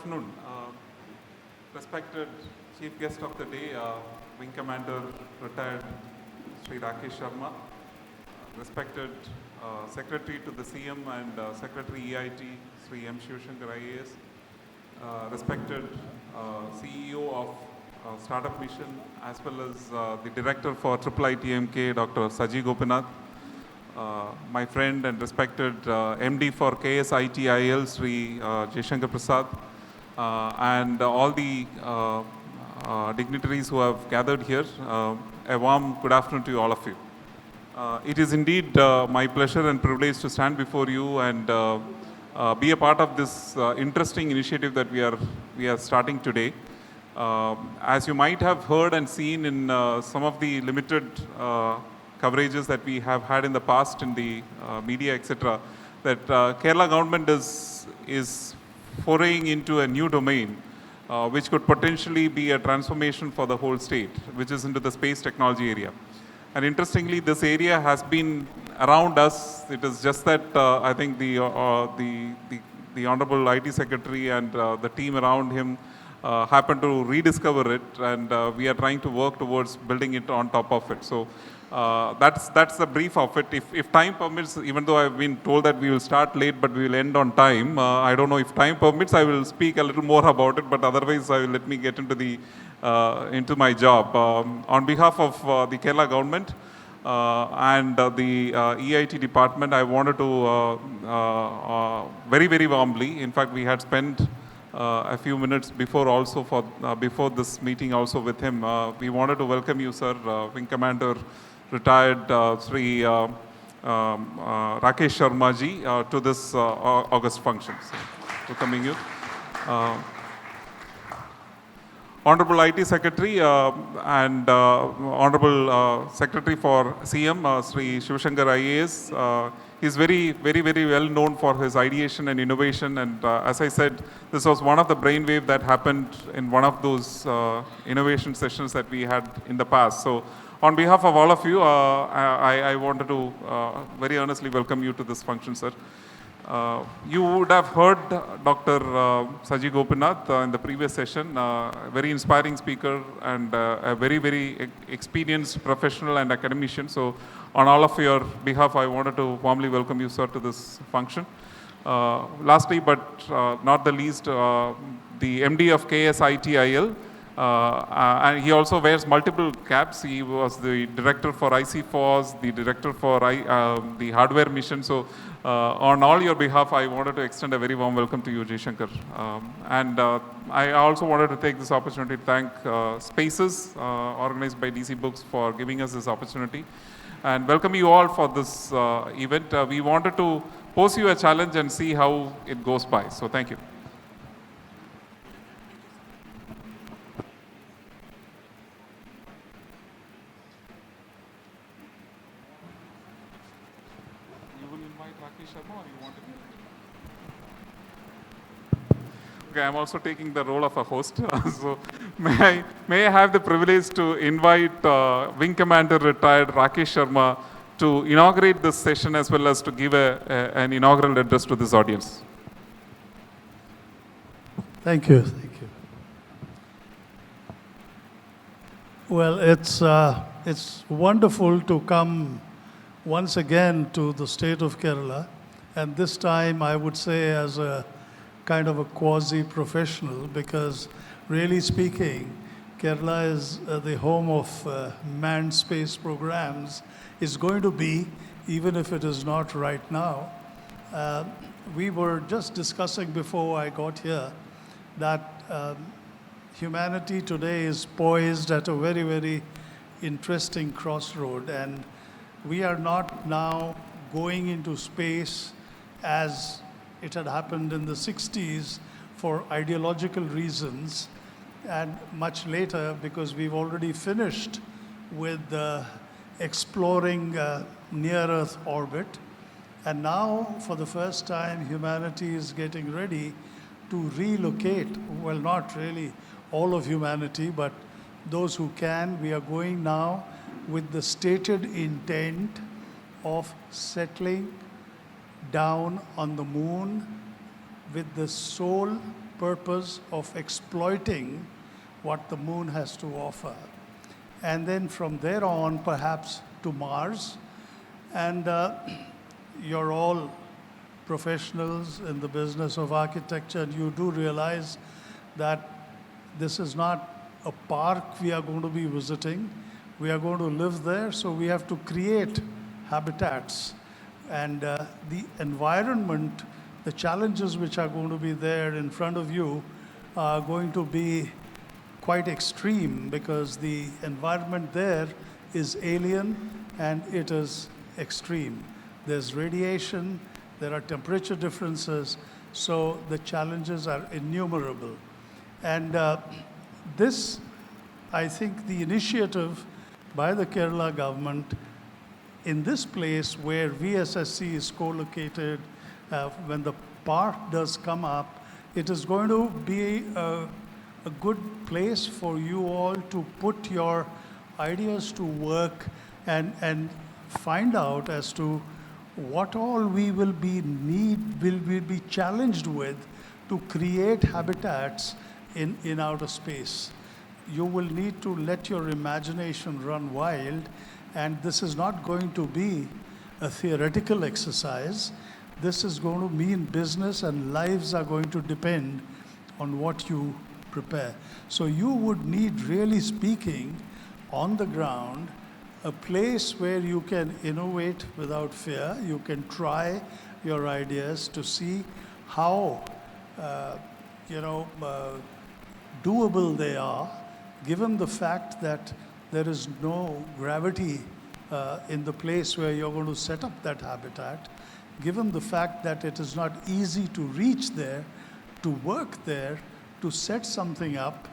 afternoon. Respected Chief Guest of the Day, Wing Commander, retired Sri Rakesh Sharma. Respected Secretary to the CM and Secretary EIT, Sri M. Shivashankar IAS. Respected CEO of Startup Mission, as well as the Director for IIITMK, Dr. Saji Gopinath. My friend and respected MD for KSITIL, Sri Jayasankar Prasad, and all the dignitaries who have gathered here. A warm good afternoon to all of you. It is indeed my pleasure and privilege to stand before you and be a part of this interesting initiative that we are starting today. As you might have heard and seen in some of the limited coverages that we have had in the past in the media, etc., that Kerala government is foraying into a new domain, which could potentially be a transformation for the whole state, which is into the space technology area. And interestingly, this area has been around us. It is just that I think the Honorable IT Secretary and the team around him happened to rediscover it, and we are trying to work towards building it on top of it. So that's the brief of it. If time permits, even though I've been told that we will start late, but we will end on time, I don't know if time permits, I will speak a little more about it, but otherwise let me get into my job. On behalf of the Kerala government and the EIT department, I wanted to very, very warmly, in fact, we had spent a few minutes before also before this meeting also with him. We wanted to welcome you, sir, Wing Commander, retired Sri Rakesh Sharma ji, to this August function. So, welcoming you. Honorable IT Secretary and Honorable Secretary for CM, Sri Shivashankar IAS. He's very, very, very well known for his ideation and innovation. And as I said, this was one of the brainwave that happened in one of those innovation sessions that we had in the past. So on behalf of all of you, I wanted to very earnestly welcome you to this function, sir. You would have heard Dr. Saji Gopinath in the previous session, a very inspiring speaker and a very, very experienced professional and academician. So on all of your behalf, I wanted to warmly welcome you, sir, to this function. Lastly, but not the least, the MD of KSITIL, and he also wears multiple caps. He was the director for IC4s, the director for the hardware mission. So on all your behalf, I wanted to extend a very warm welcome to you, Jayasankar. And I also wanted to take this opportunity to thank Spaces, organized by DC Books, for giving us this opportunity. And welcome you all for this event. We wanted to pose you a challenge and see how it goes by. So thank you. Okay, I'm also taking the role of a host. So may I have the privilege to invite Wing Commander retired Rakesh Sharma to inaugurate this session as well as to give an inaugural address to this audience. Thank you. Thank you. Well, it's wonderful to come once again to the state of Kerala, and this time I would say as a kind of a quasi-professional, because really speaking, Kerala is the home of manned space programs, is going to be, even if it is not right now. We were just discussing before I got here that humanity today is poised at a very, very interesting crossroad, and we are not now going into space as it had happened in the 60s for ideological reasons, and much later because we've already finished with exploring near-Earth orbit. And now, for the first time, humanity is getting ready to relocate. Well, not really all of humanity, but those who can. We are going now with the stated intent of settling down on the moon with the sole purpose of exploiting what the moon has to offer. And then from there on, perhaps to Mars. And you're all professionals in the business of architecture, and you do realize that this is not a park we are going to be visiting. We are going to live there, so we have to create habitats. And the environment, the challenges which are going to be there in front of you are going to be quite extreme, because the environment there is alien and it is extreme. There's radiation, there are temperature differences, so the challenges are innumerable. And this, I think, the initiative by the Kerala government in this place where VSSC is co-located, when the park does come up, it is going to be a good place for you all to put your ideas to work and find out as to what all we will be challenged with to create habitats in outer space. You will need to let your imagination run wild, and this is not going to be a theoretical exercise. This is going to mean business, and lives are going to depend on what you prepare. So you would need, really speaking, on the ground, a place where you can innovate without fear. You can try your ideas to see how doable they are, given the fact that there is no gravity in the place where you're going to set up that habitat, given the fact that it is not easy to reach there, to work there, to set something up.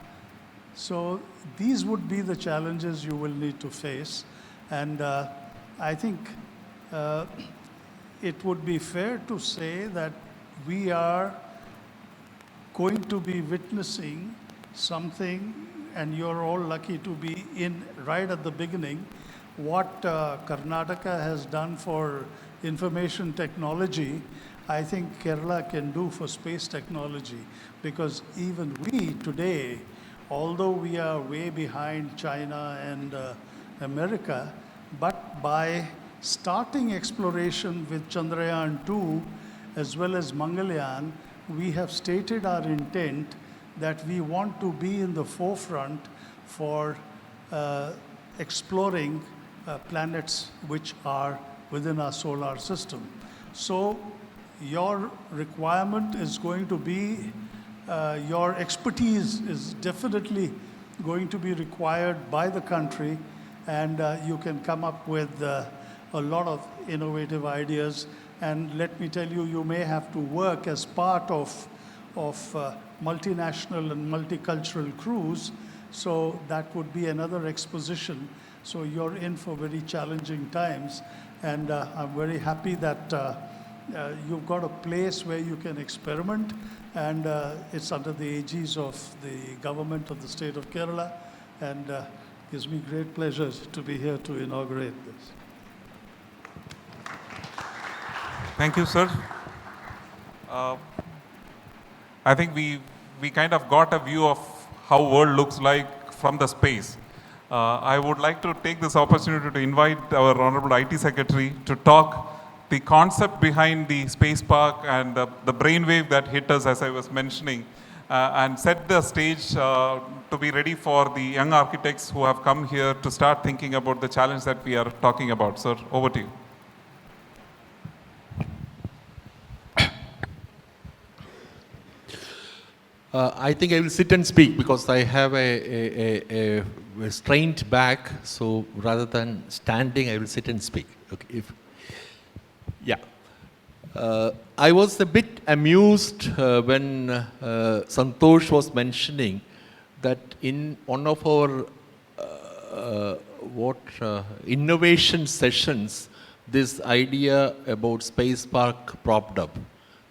So these would be the challenges you will need to face. And I think it would be fair to say that we are going to be witnessing something, and you're all lucky to be in right at the beginning, what Karnataka has done for information technology. I think Kerala can do for space technology, because even we today, although we are way behind China and America, but by starting exploration with Chandrayaan-2 as well as Mangalyaan, we have stated our intent that we want to be in the forefront for exploring planets which are within our solar system. So your requirement is going to be, your expertise is definitely going to be required by the country, and you can come up with a lot of innovative ideas. And let me tell you, you may have to work as part of multinational and multicultural crews, so that would be another exposition. So you're in for very challenging times, and I'm very happy that you've got a place where you can experiment, and it's under the aegis of the government of the state of Kerala, and gives me great pleasure to be here to inaugurate this. Thank you, sir. I think we kind of got a view of how world looks like from the space. I would like to take this opportunity to invite our Honorable IT Secretary to talk the concept behind the space park and the brainwave that hit us, as I was mentioning, and set the stage to be ready for the young architects who have come here to start thinking about the challenge that we are talking about. Sir, over to you. I think I will sit and speak because I have a strained back, so rather than standing, I will sit and speak. Okay. I was a bit amused when Santhosh was mentioning that in one of our innovation sessions, this idea about space park propped up.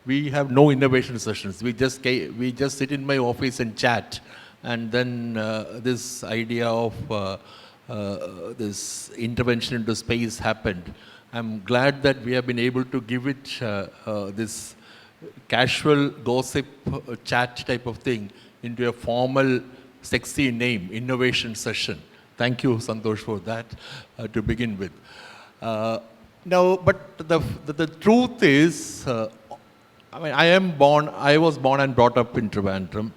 We have no innovation sessions. We just sit in my office and chat, and then this idea of this intervention into space happened. I'm glad that we have been able to give it this casual gossip chat type of thing into a formal, sexy name, innovation session. Thank you, Santhosh, for that to begin with. Now, but the truth is, I was born and brought up in Trivandrum.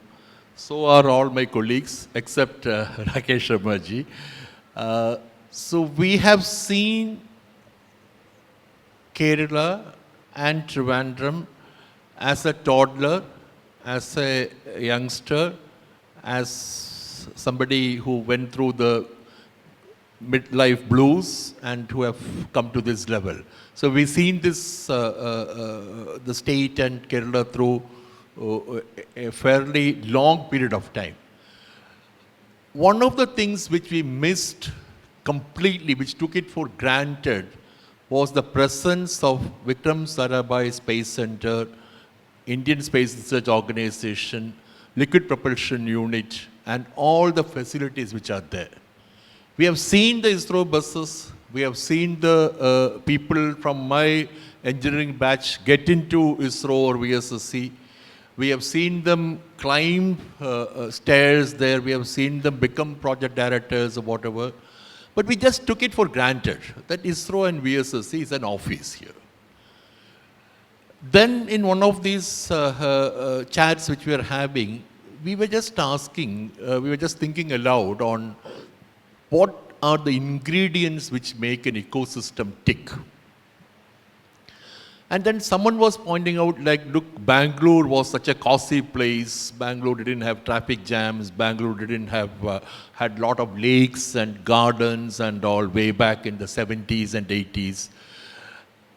So are all my colleagues, except Rakesh Sharma ji. So we have seen Kerala and Trivandrum as a toddler, as a youngster, as somebody who went through the midlife blues and who have come to this level. So we've seen this, the state and Kerala through a fairly long period of time. One of the things which we missed completely, which took it for granted, was the presence of Vikram Sarabhai Space Center, Indian Space Research Organization, Liquid Propulsion Unit, and all the facilities which are there. We have seen the ISRO buses, we have seen the people from my engineering batch get into ISRO or VSSC. We have seen them climb stairs there, we have seen them become project directors or whatever. But we just took it for granted that ISRO and VSSC is an office here. Then in one of these chats which we are having, we were just asking, we were just thinking aloud on what are the ingredients which make an ecosystem tick. And then someone was pointing out, like, look, Bangalore was such a cozy place. Bangalore didn't have traffic jams. Bangalore didn't have, had a lot of lakes and gardens and all way back in the 70s and 80s.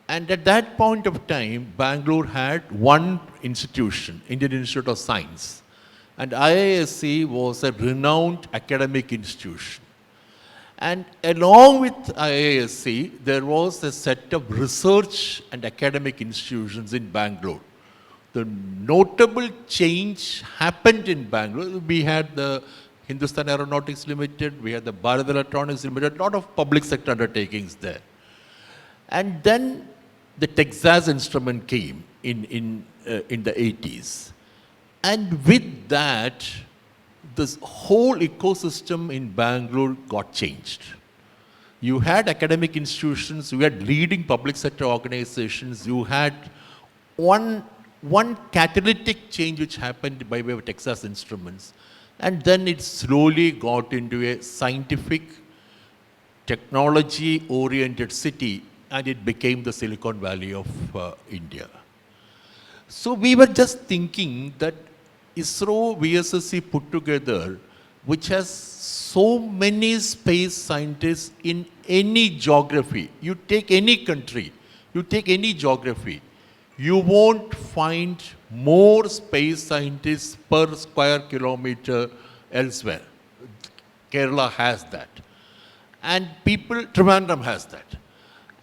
And at that point of time, Bangalore had one institution, Indian Institute of Science. And IISc was a renowned academic institution. And along with IISc, there was a set of research and academic institutions in Bangalore. The notable change happened in Bangalore. We had the Hindustan Aeronautics Limited, we had the Bharat Electronics Limited, a lot of public sector undertakings there. And then the Texas Instrument came in the 80s. And with that, this whole ecosystem in Bangalore got changed. You had academic institutions, you had leading public sector organizations, you had one catalytic change which happened by way of Texas Instruments. And then it slowly got into a scientific, technology-oriented city, and it became the Silicon Valley of India. So we were just thinking that ISRO VSSC put together, which has so many space scientists in any geography. You take any country, you take any geography, you won't find more space scientists per square kilometer elsewhere. Kerala has that. And people, Trivandrum has that.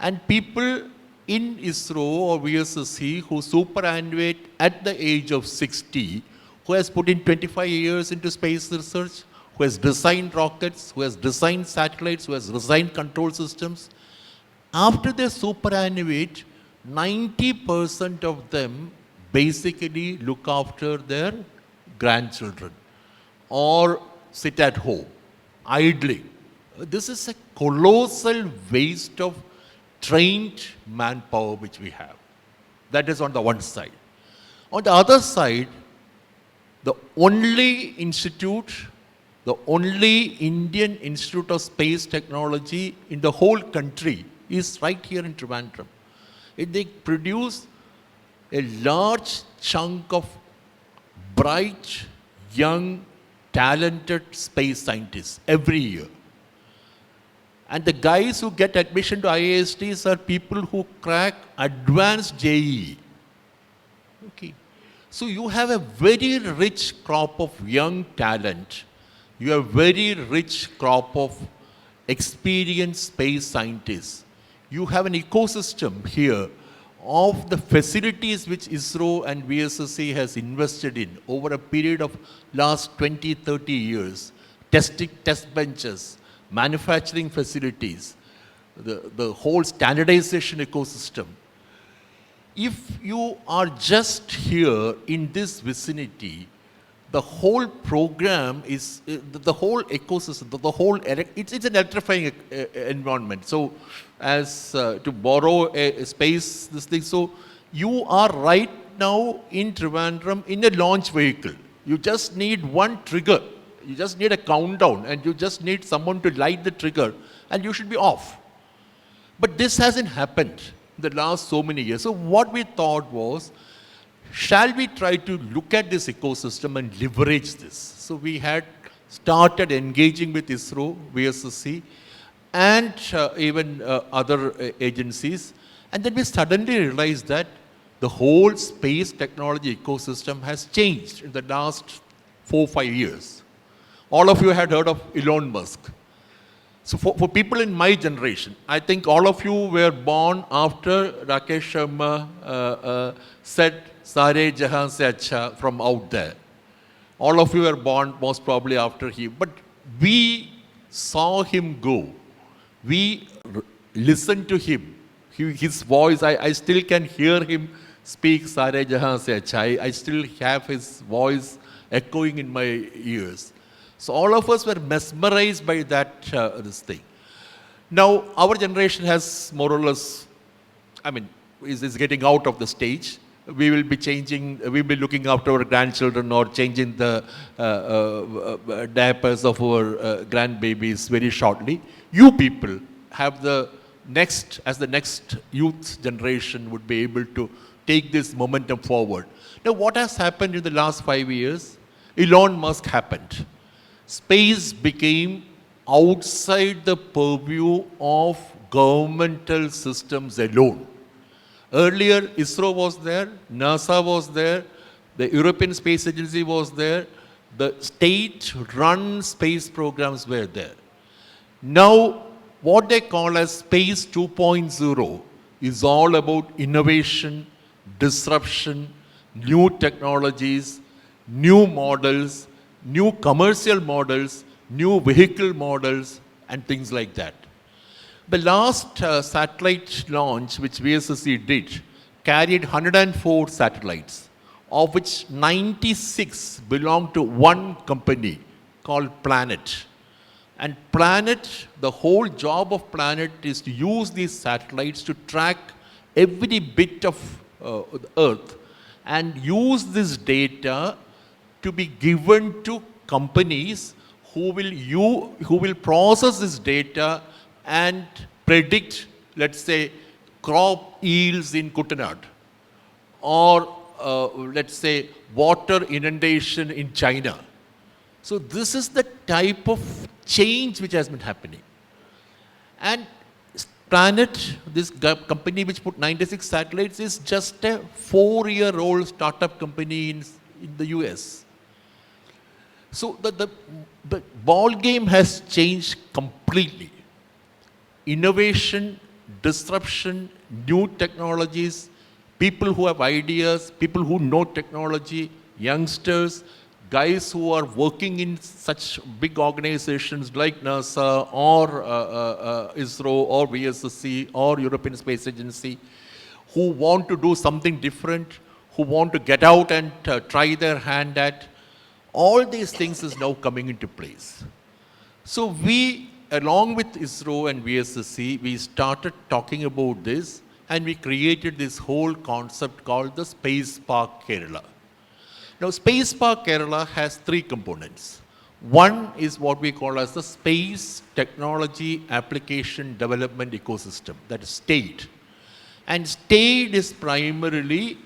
And people in ISRO or VSSC who superannuate at the age of 60, who has put in 25 years into space research, who has designed rockets, who has designed satellites, who has designed control systems. After they superannuate, 90% of them basically look after their grandchildren or sit at home, idling. This is a colossal waste of trained manpower which we have. That is on the one side. On the other side, the only institute, the only Indian Institute of Space Technology in the whole country is right here in Trivandrum. They produce a large chunk of bright, young, talented space scientists every year. And the guys who get admission to IISTs are people who crack advanced JEE. Okay. So you have a very rich crop of young talent. You have a very rich crop of experienced space scientists. You have an ecosystem here of the facilities which ISRO and VSSC has invested in over a period of last 20, 30 years. Test benches, manufacturing facilities, the whole standardization ecosystem. if you are just here in this vicinity, the whole program is, the whole ecosystem, it's an electrifying environment. So as to borrow a space, this thing, so you are right now in Trivandrum in a launch vehicle. You just need one trigger. You just need a countdown and you just need someone to light the trigger and you should be off. But this hasn't happened in the last so many years. So what we thought was, shall we try to look at this ecosystem and leverage this? So we had started engaging with ISRO, VSSC, and even other agencies. And then we suddenly realized that the whole space technology ecosystem has changed in the last 4-5 years. All of you had heard of Elon Musk. So for people in my generation, I think all of you were born after Rakesh Sharma said, "Sare jahan se acha," from out there. All of you were born most probably after him. But we saw him go. We listened to him. His voice, I still can hear him speak, "Sare jahan se acha." I still have his voice echoing in my ears. So all of us were mesmerized by that this thing. Now our generation has more or less, is getting out of the stage. We will be changing, we'll be looking after our grandchildren or changing the diapers of our grandbabies very shortly. You people have the next, as the next youth generation would be able to take this momentum forward. Now what has happened in the last 5 years? Elon Musk happened. Space became outside the purview of governmental systems alone. Earlier, ISRO was there, NASA was there, the European Space Agency was there, the state-run space programs were there. Now, what they call as Space 2.0 is all about innovation, disruption, new technologies, new models, new commercial models, new vehicle models, and things like that. The last satellite launch, which VSSC did, carried 104 satellites, of which 96 belonged to one company called Planet. And Planet, the whole job of Planet is to use these satellites to track every bit of the Earth and use this data to be given to companies who will process this data and predict, let's say, crop yields in Kutanad, or let's say water inundation in China. So this is the type of change which has been happening. And Planet, this company which put 96 satellites, is just a 4-year-old startup company in the US. So the ball game has changed completely. Innovation, disruption, new technologies, people who have ideas, people who know technology, youngsters, guys who are working in such big organizations like NASA or ISRO or VSSC or European Space Agency, who want to do something different, who want to get out and try their hand at. All these things is now coming into place. So we, along with ISRO and VSSC, we started talking about this and we created this whole concept called the Space Park Kerala. Now, Space Park Kerala has 3 components. One is what we call as the Space Technology Application Development Ecosystem, that is STATE. And STATE is primarily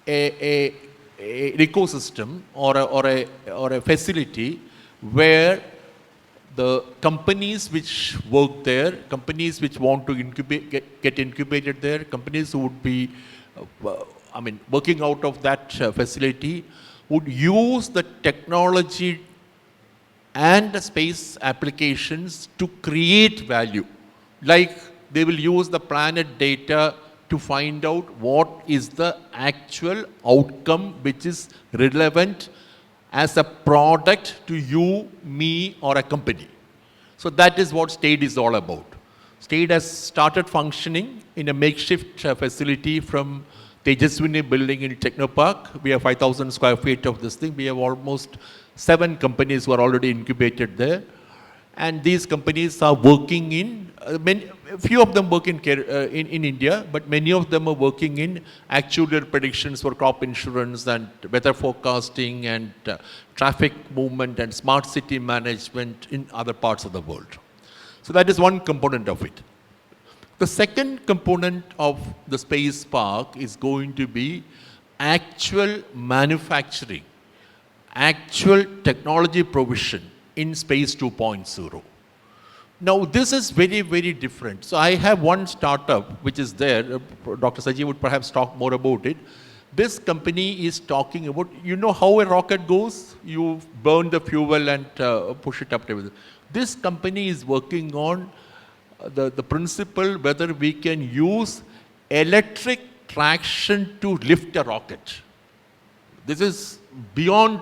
an ecosystem or a facility where the companies which work there, companies which want to get incubated there, companies who would be working out of that facility would use the technology and the space applications to create value. Like they will use the planet data to find out what is the actual outcome which is relevant as a product to you, me, or a company. So that is what STATE is all about. STATE has started functioning in a makeshift facility from Tejaswini building in Technopark, we have 5,000 square feet of this thing. We have almost 7 companies who are already incubated there. And these companies are working in, a few of them work in India, but many of them are working in actuarial predictions for crop insurance and weather forecasting and traffic movement and smart city management in other parts of the world. So that is one component of it. The second component of the space park is going to be actual manufacturing, actual technology provision in Space 2.0. Now, this is very, very different. So I have one startup which is there. Dr. Saji would perhaps talk more about it. This company is talking about, you know how a rocket goes? You burn the fuel and push it up to everything. This company is working on the principle whether we can use electric traction to lift a rocket. This is beyond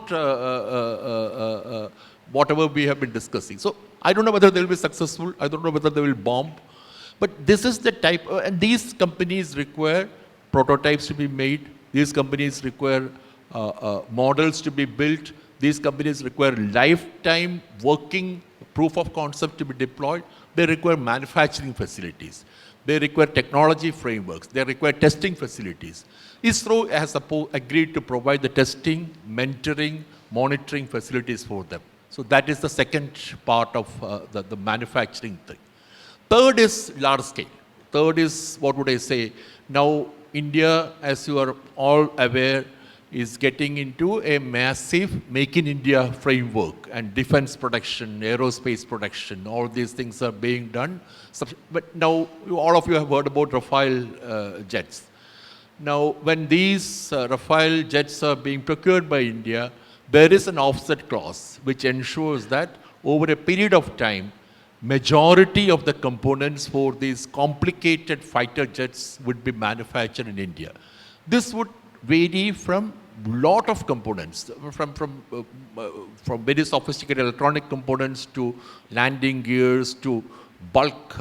whatever we have been discussing. So I don't know whether they will be successful. I don't know whether they will bomb. But this is the type, and these companies require prototypes to be made. These companies require models to be built. These companies require lifetime working proof of concept to be deployed. They require manufacturing facilities. They require technology frameworks. They require testing facilities. ISRO has agreed to provide the testing, mentoring, monitoring facilities for them. So that is the second part of the manufacturing thing. Third is large scale. Third is, what would I say? Now, India, as you are all aware, is getting into a massive Make in India framework, and defense production, aerospace production, all these things are being done. But now, all of you have heard about Rafale jets. Now, when these Rafale jets are being procured by India, there is an offset clause which ensures that over a period of time, majority of the components for these complicated fighter jets would be manufactured in India. This would vary from lot of components, from very sophisticated electronic components to landing gears to bulk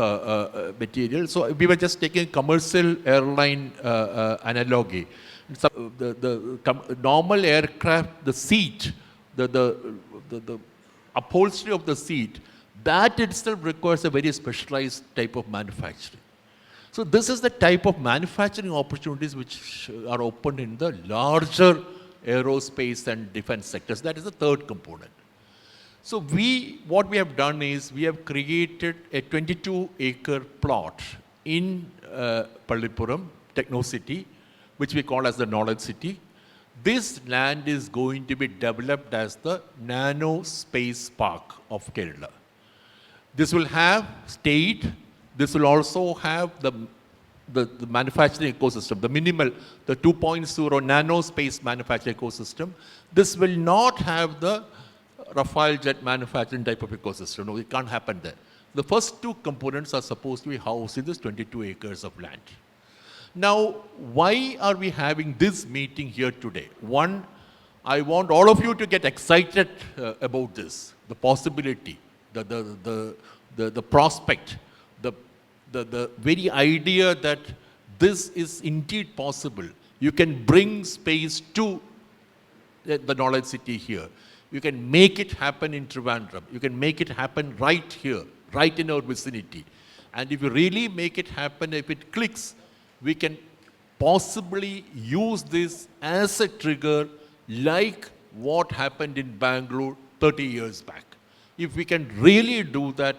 material. So we were just taking a commercial airline analogy. So the normal aircraft, the seat, the upholstery of the seat, that itself requires a very specialized type of manufacturing. So this is the type of manufacturing opportunities which are open in the larger aerospace and defense sectors. That is the third component. So what we have done is we have created a 22-acre plot in Pallipuram, Techno City, which we call as the Knowledge City. This land is going to be developed as the Nano Space Park of Kerala. This will have state. This will also have the manufacturing ecosystem, the minimal, the 2.0 nano space manufacturing ecosystem. This will not have the Rafale jet manufacturing type of ecosystem. No, it can't happen there. The first two components are supposed to be housed in this 22 acres of land. Now, why are we having this meeting here today? One, I want all of you to get excited about this, the possibility, the prospect, the very idea that this is indeed possible. You can bring space to the Knowledge City here. You can make it happen in Trivandrum. You can make it happen right here, right in our vicinity. And if you really make it happen, if it clicks, we can possibly use this as a trigger like what happened in Bangalore 30 years back. If we can really do that,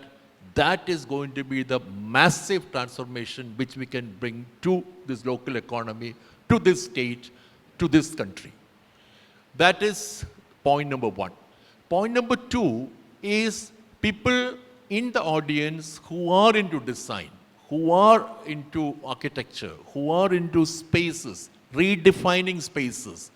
that is going to be the massive transformation which we can bring to this local economy, to this state, to this country. That is point number one. Point number two is people in the audience who are into design, who are into architecture, who are into spaces, redefining spaces,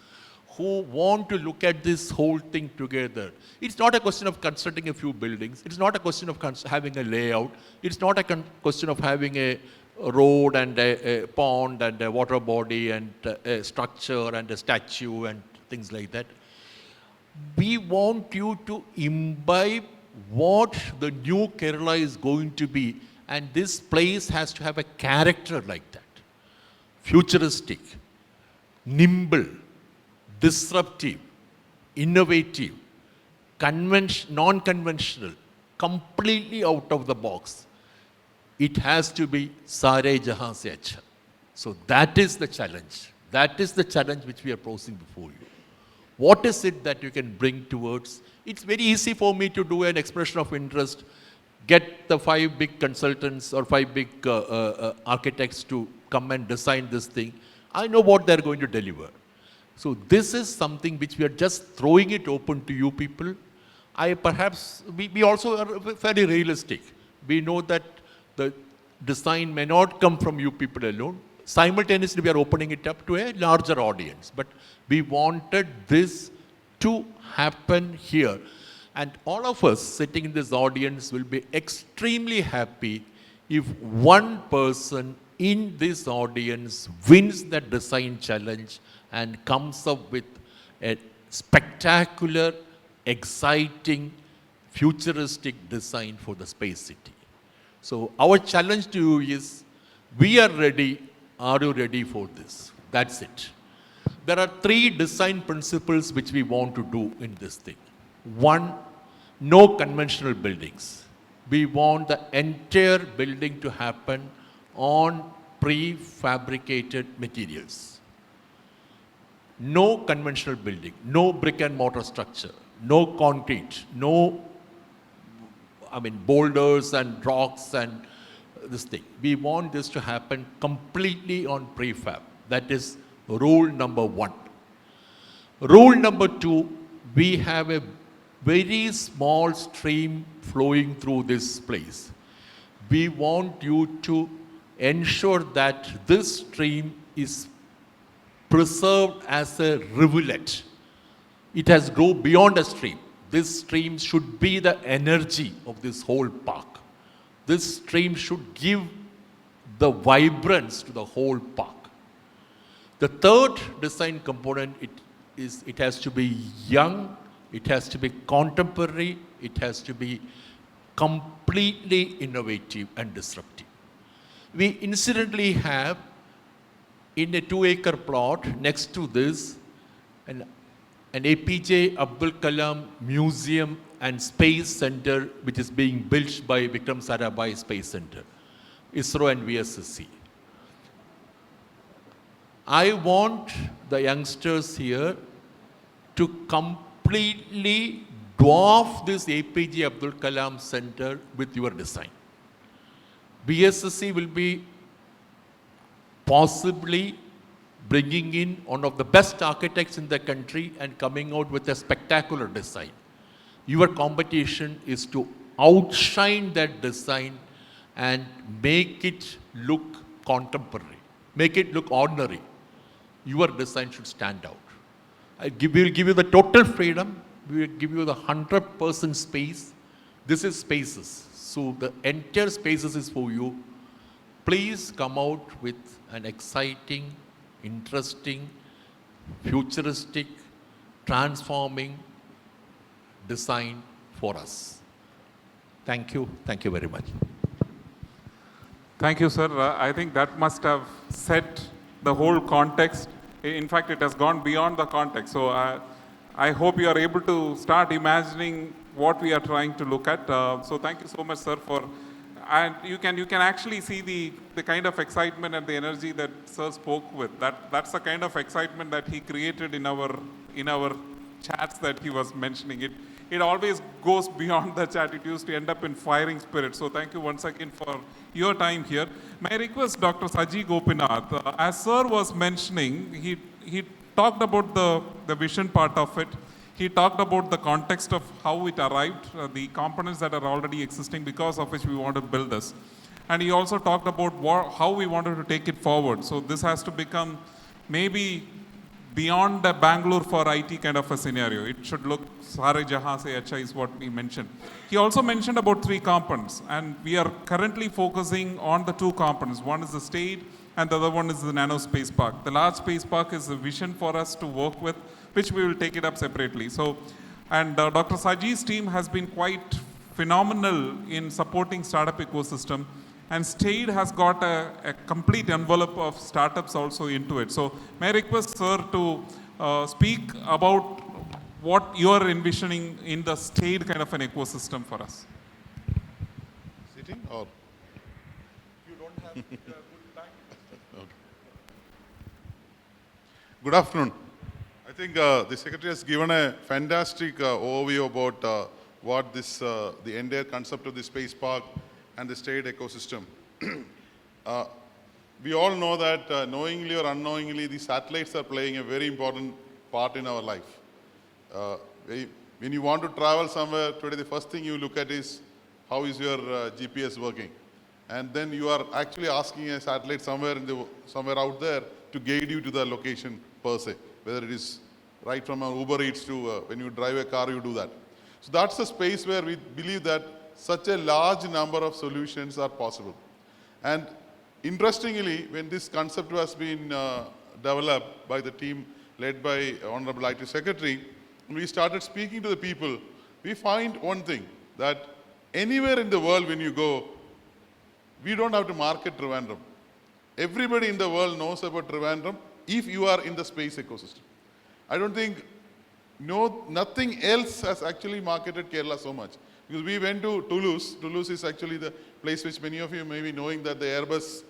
who want to look at this whole thing together. It's not a question of constructing a few buildings. It's not a question of having a layout. It's not a question of having a road and a pond and a water body and a structure and a statue and things like that. We want you to imbibe what the new Kerala is going to be, and this place has to have a character like that. Futuristic, nimble, disruptive, innovative, non-conventional, completely out of the box. It has to be Sare Jahan Se Acha. So that is the challenge. That is the challenge which we are posing before you. What is it that you can bring towards? It's very easy for me to do an expression of interest, get the 5 big consultants or 5 big architects to come and design this thing. I know what they're going to deliver. So this is something which we are just throwing it open to you people. We also are very realistic. We know that the design may not come from you people alone. Simultaneously, we are opening it up to a larger audience. But we wanted this to happen here. And all of us sitting in this audience will be extremely happy if one person in this audience wins that design challenge and comes up with a spectacular, exciting, futuristic design for the space city. So our challenge to you is, we are ready. Are you ready for this? That's it. There are 3 design principles which we want to do in this thing. 1, no conventional buildings. We want the entire building to happen on prefabricated materials. No conventional building, no brick and mortar structure, no concrete, boulders and rocks and this thing. We want this to happen completely on prefab. That is rule number 1. Rule number 2, we have a very small stream flowing through this place. We want you to ensure that this stream is preserved as a rivulet. It has grown beyond a stream. This stream should be the energy of this whole park. This stream should give the vibrance to the whole park. The third design component, it has to be young, it has to be contemporary, it has to be completely innovative and disruptive. We incidentally have in a 2-acre plot next to this an APJ Abdul Kalam Museum and Space Center, which is being built by Vikram Sarabhai Space Center, ISRO and VSSC. I want the youngsters here to completely dwarf this APJ Abdul Kalam Center with your design. VSSC will be possibly bringing in one of the best architects in the country and coming out with a spectacular design. Your competition is to outshine that design and make it look contemporary, make it look ordinary. Your design should stand out. We will give you the total freedom. We will give you the 100% space. This is spaces. So the entire spaces is for you. Please come out with an exciting, interesting, futuristic, transforming design for us. Thank you. Thank you very much. Thank you, sir. I think that must have set the whole context. In fact, it has gone beyond the context. So I hope you are able to start imagining what we are trying to look at. So thank you so much, sir, and you can actually see the kind of excitement and the energy that sir spoke with. That's the kind of excitement that he created in our chats that he was mentioning. It always goes beyond the chat. It used to end up in firing spirit. So thank you once again for your time here. May I request Dr. Saji Gopinath, as sir was mentioning, he talked about the vision part of it. He talked about the context of how it arrived, the components that are already existing because of which we want to build this. And he also talked about how we wanted to take it forward. So this has to become maybe beyond the Bangalore for IT kind of a scenario. It should look Sare Jahan Se Acha is what he mentioned. He also mentioned about 3 components, and we are currently focusing on the 2 components. One is the state and the other one is the nano space park. The large space park is a vision for us to work with, which we will take it up separately. So, and Dr. Saji's team has been quite phenomenal in supporting startup ecosystem. And STAID has got a complete envelope of startups also into it. So may I request sir to speak about what you are envisioning in the STAID kind of an ecosystem for us. Sitting or? You don't have good time. Okay. Good afternoon. I think the Secretary has given a fantastic overview about what this, the entire concept of the space park and the state ecosystem. We all know that knowingly or unknowingly, the satellites are playing a very important part in our life. When you want to travel somewhere today, the first thing you look at is how is your GPS working, and then you are actually asking a satellite somewhere somewhere out there to guide you to the location per se, whether it is right from Uber Eats to when you drive a car, you do that. So that's a space where we believe that such a large number of solutions are possible. And interestingly, when this concept was being developed by the team led by Honorable IT Secretary, we started speaking to the people, we find one thing, that anywhere in the world when you go, we don't have to market Trivandrum. Everybody in the world knows about Trivandrum if you are in the space ecosystem. I don't think nothing else has actually marketed Kerala so much. Because we went to Toulouse. Toulouse is actually the place which many of you may be knowing that the Airbus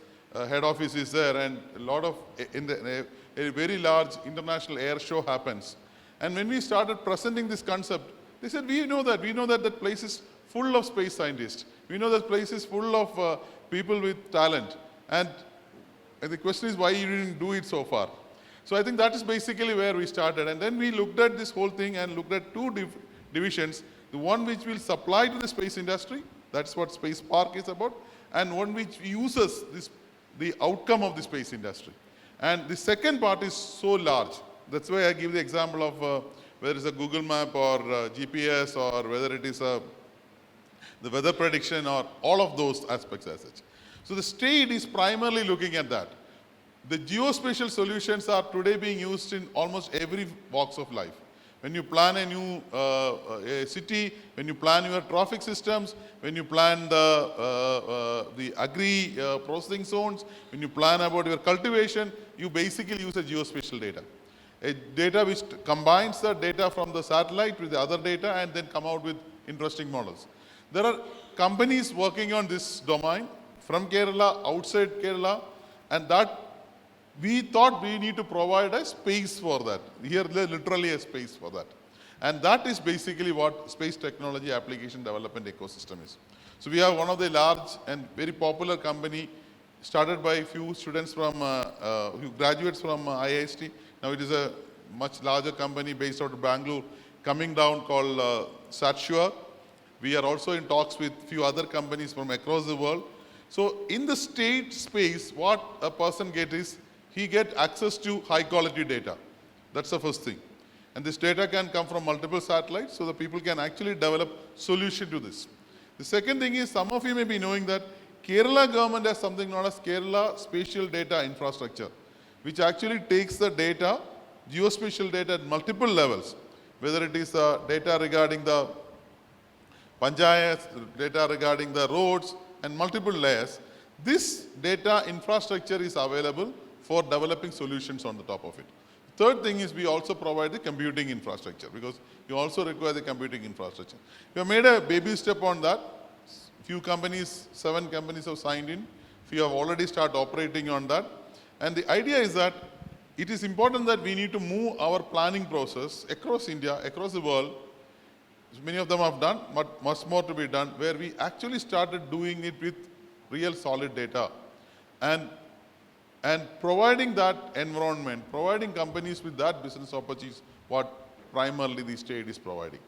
head office is there, and a lot of, a very large international air show happens. And when we started presenting this concept, they said, we know that place is full of space scientists. We know that place is full of people with talent. And the question is why you didn't do it so far. So I think that is basically where we started. And then we looked at this whole thing and looked at two divisions. The one which will supply to the space industry, that's what Space Park is about, and one which uses the outcome of the space industry. And the second part is so large. That's why I give the example of whether it's a Google Map or GPS, or whether it is the weather prediction, or all of those aspects as such. So the state is primarily looking at that. The geospatial solutions are today being used in almost every walks of life. When you plan a new a city, when you plan your traffic systems, when you plan the agri processing zones, when you plan about your cultivation, you basically use a geospatial data. A data which combines the data from the satellite with the other data and then come out with interesting models. There are companies working on this domain from Kerala, outside Kerala, and that we thought we need to provide a space for that. Here, literally a space for that. And that is basically what space technology application development ecosystem is. So we have one of the large and very popular company started by a few students from, graduates from IIST. Now it is a much larger company based out of Bangalore coming down called Satsure. We are also in talks with few other companies from across the world. So in the state space, what a person gets is, he gets access to high quality data. That's the first thing. And this data can come from multiple satellites, so the people can actually develop solution to this. The second thing is, some of you may be knowing that Kerala government has something known as Kerala Spatial Data Infrastructure, which actually takes the data, geospatial data at multiple levels, whether it is data regarding the panchayats, data regarding the roads, and multiple layers. This data infrastructure is available for developing solutions on the top of it. Third thing is, we also provide the computing infrastructure, because you also require the computing infrastructure. We have made a baby step on that. Few companies, 7 companies have signed in. Few have already started operating on that. And the idea is that it is important that we need to move our planning process across India, across the world. Many of them have done, but much more to be done, where we actually started doing it with real solid data. And providing that environment, providing companies with that business opportunities, what primarily the state is providing.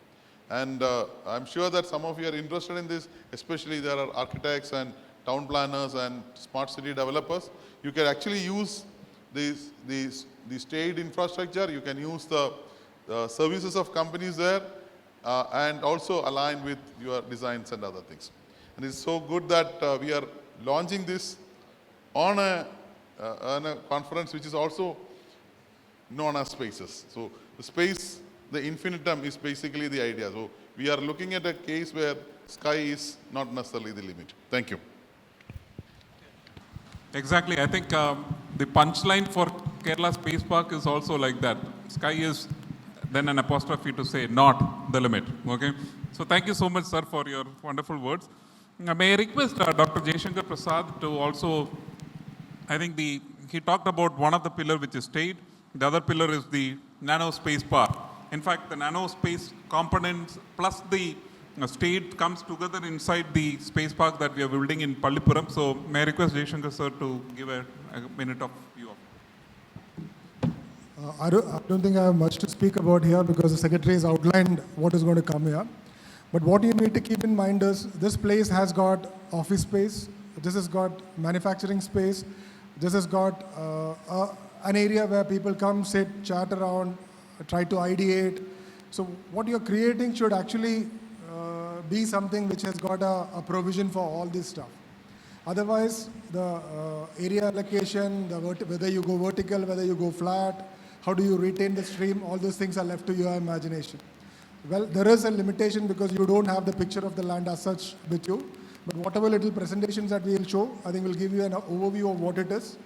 And I'm sure that some of you are interested in this, especially there are architects and town planners and smart city developers. You can actually use the state infrastructure, you can use the services of companies there, and also align with your designs and other things. And it's so good that we are launching this on a conference which is also known as spaces. So the space, the infinitum is basically the idea. So we are looking at a case where sky is not necessarily the limit. Thank you. Exactly. I think the punchline for Kerala Space Park is also like that. Sky is then an apostrophe to say not the limit. Okay. So thank you so much, sir, for your wonderful words. May I request Dr. Jayasankar Prasad to also, I think he talked about one of the pillar which is state. The other pillar is the nano space park. In fact, the nano space components plus the state comes together inside the space park that we are building in Pallipuram. So may I request Jayasankar sir to give a minute of view of. I don't think I have much to speak about here because the secretary has outlined what is going to come here. But what you need to keep in mind is this place has got office space, this has got manufacturing space, this has got an area where people come, sit, chat around, try to ideate. So what you're creating should actually be something which has got a provision for all this stuff. Otherwise, the area allocation, whether you go vertical, whether you go flat, how do you retain the stream, all those things are left to your imagination. Well, there is a limitation because you don't have the picture of the land as such with you. But whatever little presentations that we will show, I think will give you an overview of what it is.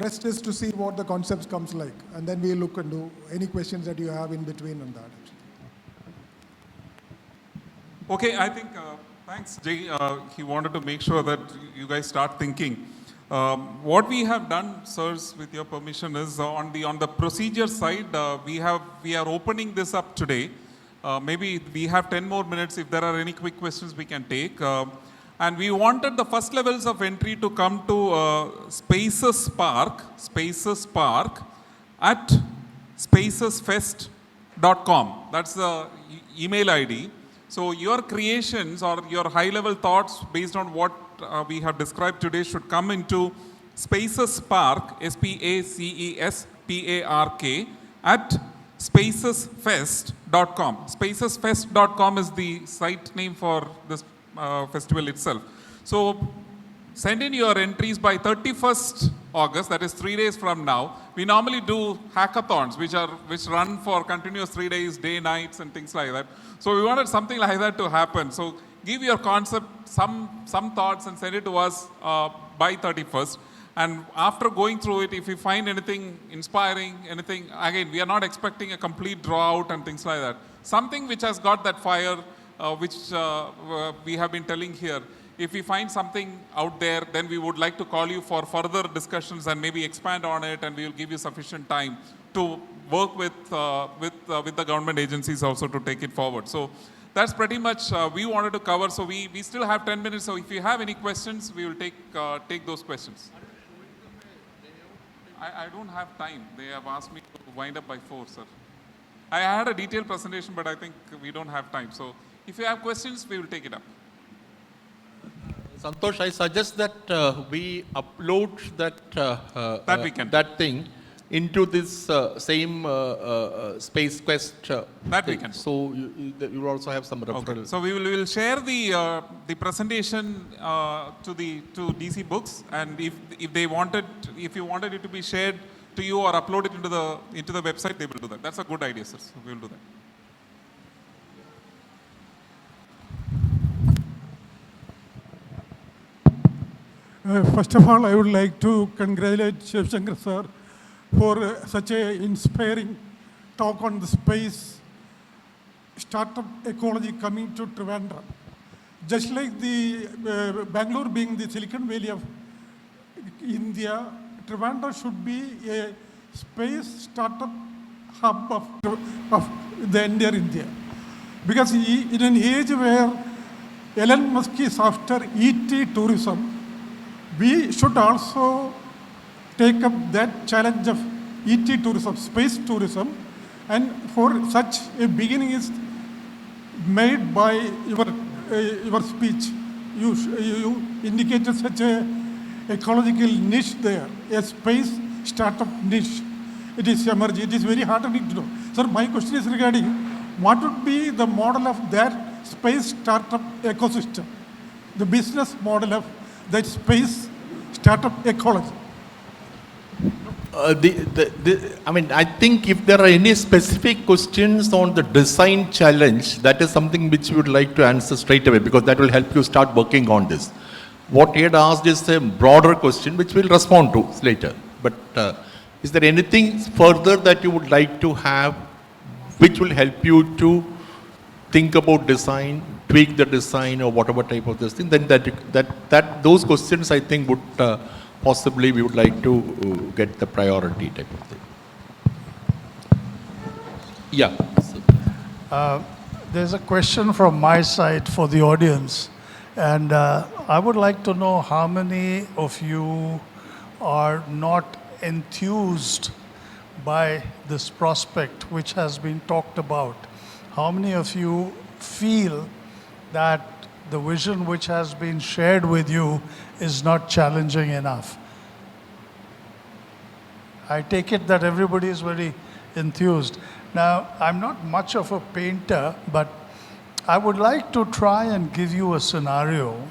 Rest is to see what the concepts comes like. And then we'll look into any questions that you have in between on that. Okay, I think, thanks Jay. He wanted to make sure that you guys start thinking. What we have done, sirs, with your permission, is on the procedure side, we are opening this up today. Maybe we have 10 more minutes. If there are any quick questions, we can take. And we wanted the first levels of entry to come to Spaces Park at spacesfest.com. That's the email ID. So your creations or your high-level thoughts based on what we have described today should come into Spaces Park, SPACESPARK, at spacesfest.com. Spacesfest.com is the site name for this festival itself. So send in your entries by 31st August, that is 3 days from now. We normally do hackathons, which run for continuous 3 days, day, nights, and things like that. So we wanted something like that to happen. So give your concept, some thoughts, and send it to us by 31st. And after going through it, if we find anything inspiring, anything, again, we are not expecting a complete draw out and things like that. Something which has got that fire, which we have been telling here. If we find something out there, then we would like to call you for further discussions and maybe expand on it, and we will give you sufficient time to work with the government agencies also to take it forward. So that's pretty much we wanted to cover. So we still have 10 minutes. So if you have any questions, we will take those questions. I don't have time. They have asked me to wind up by 4, sir. I had a detailed presentation, but I think we don't have time. So if you have questions, we will take it up. Santhosh, I suggest that we upload that thing into this same Space Quest. That we can. So you will also have some referral. Okay. So we will share the presentation to DC Books, and if you wanted it to be shared to you or upload it into the website, they will do that. That's a good idea, sir. So we will do that. First of all, I would like to congratulate Jayasankar sir for such an inspiring talk on the space startup ecology coming to Trivandrum. Just like the Bangalore being the Silicon Valley of India, Trivandrum should be a space startup hub of the entire India. Because in an age where Elon Musk is after ET tourism, we should also take up that challenge of ET tourism, space tourism, and for such a beginning is made by your speech. You indicated such a ecological niche there, a space startup niche. It is emerging. It is very heartening to know. Sir, my question is regarding what would be the model of that space startup ecosystem, the business model of that space startup ecology? I think if there are any specific questions on the design challenge, that is something which we would like to answer straight away, because that will help you start working on this. What he had asked is a broader question which we'll respond to later. But is there anything further that you would like to have which will help you to think about design, tweak the design or whatever type of this thing? Then that those questions I think would possibly we would like to get the priority type of thing. Yeah. There's a question from my side for the audience, and I would like to know how many of you are not enthused by this prospect which has been talked about. How many of you feel that the vision which has been shared with you is not challenging enough? I take it that everybody is very enthused. Now, I'm not much of a painter, but I would like to try and give you a scenario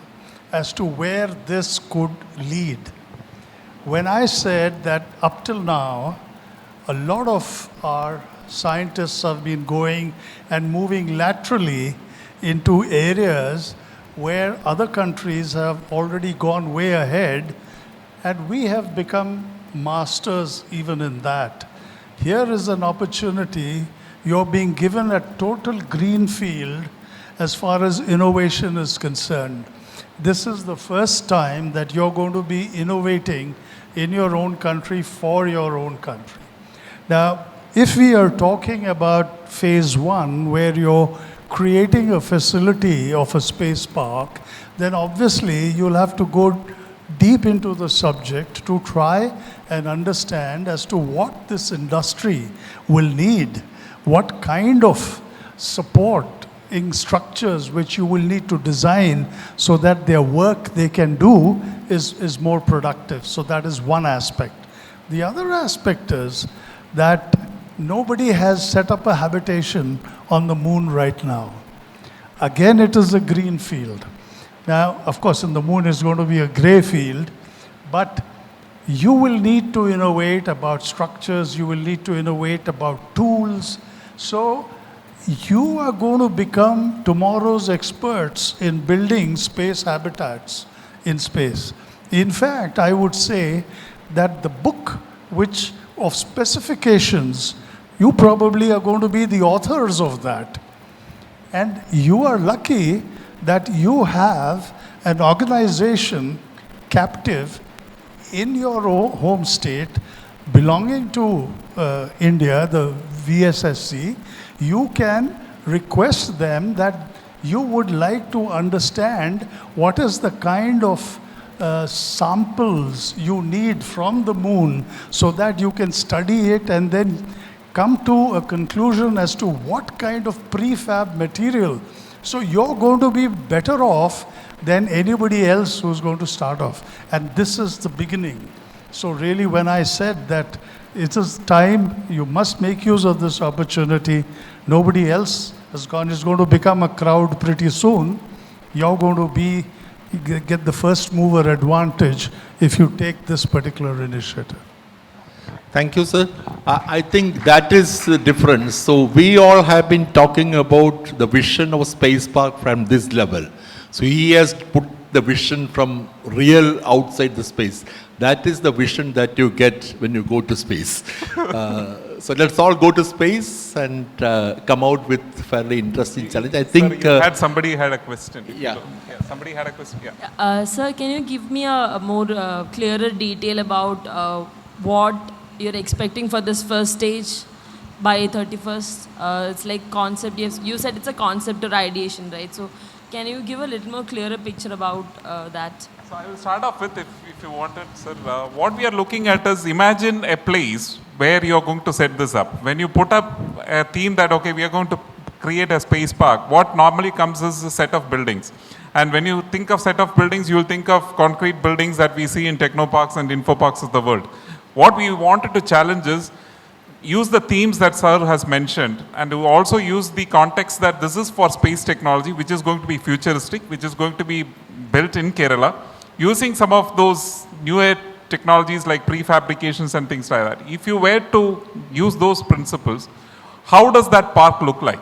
as to where this could lead. When I said that up till now, a lot of our scientists have been going and moving laterally into areas where other countries have already gone way ahead, and we have become masters even in that. Here is an opportunity. You're being given a total green field as far as innovation is concerned. This is the first time that you're going to be innovating in your own country for your own country. Now, if we are talking about phase one, where you're creating a facility of a space park, then obviously you'll have to go deep into the subject to try and understand as to what this industry will need, what kind of supporting structures which you will need to design so that their work they can do is more productive. So that is one aspect. The other aspect is that nobody has set up a habitation on the moon right now. Again, it is a green field. Now, of course, in the moon is going to be a gray field, but you will need to innovate about structures, you will need to innovate about tools. So you are going to become tomorrow's experts in building space habitats in space. In fact, I would say that the book which of specifications, you probably are going to be the authors of that. And you are lucky that you have an organization captive in your home state belonging to India, the VSSC. You can request them that you would like to understand what is the kind of samples you need from the moon so that you can study it and then come to a conclusion as to what kind of prefab material. So you're going to be better off than anybody else who's going to start off. And this is the beginning. So really when I said that it is time, you must make use of this opportunity. Nobody else is going to become a crowd pretty soon. You're going to get the first mover advantage if you take this particular initiative. Thank you, sir. I think that is the difference. So we all have been talking about the vision of Space Park from this level. So he has put the vision from real outside the space. That is the vision that you get when you go to space. So let's all go to space and come out with fairly interesting challenge. I think somebody had a question. Yeah. Somebody had a question. Yeah. Sir, can you give me a more clearer detail about what you're expecting for this first stage by 31st? It's like concept. You said it's a concept or ideation, right? So can you give a little more clearer picture about that? So I will start off with, if you wanted, sir, what we are looking at is, imagine a place where you are going to set this up. When you put up a theme that, okay, we are going to create a space park, what normally comes is a set of buildings. And when you think of set of buildings, you will think of concrete buildings that we see in technoparks and info parks of the world. What we wanted to challenge is, use the themes that sir has mentioned, and we also use the context that this is for space technology, which is going to be futuristic, which is going to be built in Kerala, using some of those newer technologies like prefabrications and things like that. If you were to use those principles, how does that park look like?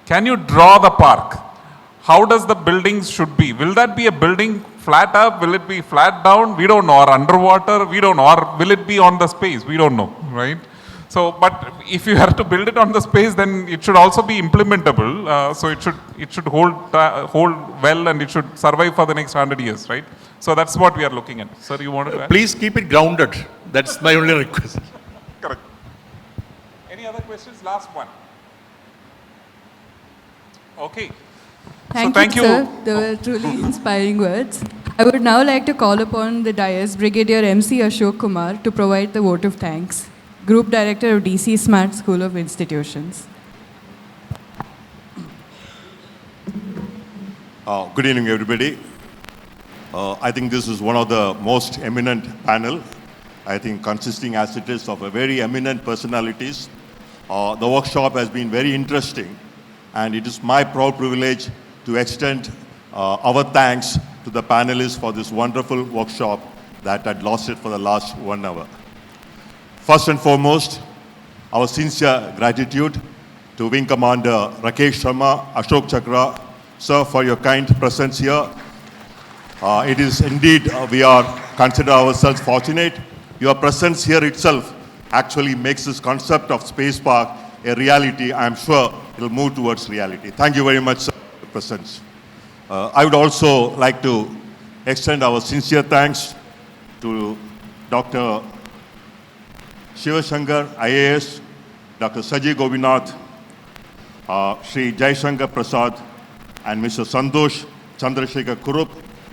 Can you draw the park? how does the buildings should be? Will that be a building flat up? Will it be flat down? We don't know. Or underwater? We don't know. Or will it be on the space? We don't know, right? So, but if you have to build it on the space, then it should also be implementable. So it should hold well, and it should survive for the next 100 years, right? So that's what we are looking at. Sir, you wanted to add? Please keep it grounded. That's my only request. Correct. Any other questions? Last one. Okay. Thank you, sir. They were truly inspiring words. I would now like to call upon the dais Brigadier MC Ashok Kumar to provide the vote of thanks. Group Director of DC Smart School of Institutions. Good evening, everybody. I think this is one of the most eminent panel. I think consisting as it is of a very eminent personalities. The workshop has been very interesting, and it is my proud privilege to extend our thanks to the panelists for this wonderful workshop that had lasted for the last 1 hour. First and foremost, our sincere gratitude to Wing Commander Rakesh Sharma, Ashok Chakra, sir, for your kind presence here. It is indeed, we are consider ourselves fortunate. Your presence here itself actually makes this concept of space park a reality. I'm sure it will move towards reality. Thank you very much, sir, for your presence. I would also like to extend our sincere thanks to Dr. Shivasankar, IAS, Dr. Saji Gobinath, Sri Jayasankar Prasad, and Mr. Santhosh, Chandrasekara Kurup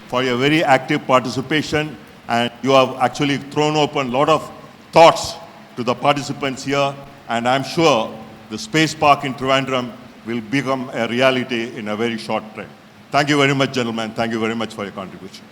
for your very active participation, and you have actually thrown open a lot of thoughts to the participants here, and I'm sure the space park in Trivandrum will become a reality in a very short time. Thank you very much, gentlemen. Thank you very much for your contribution.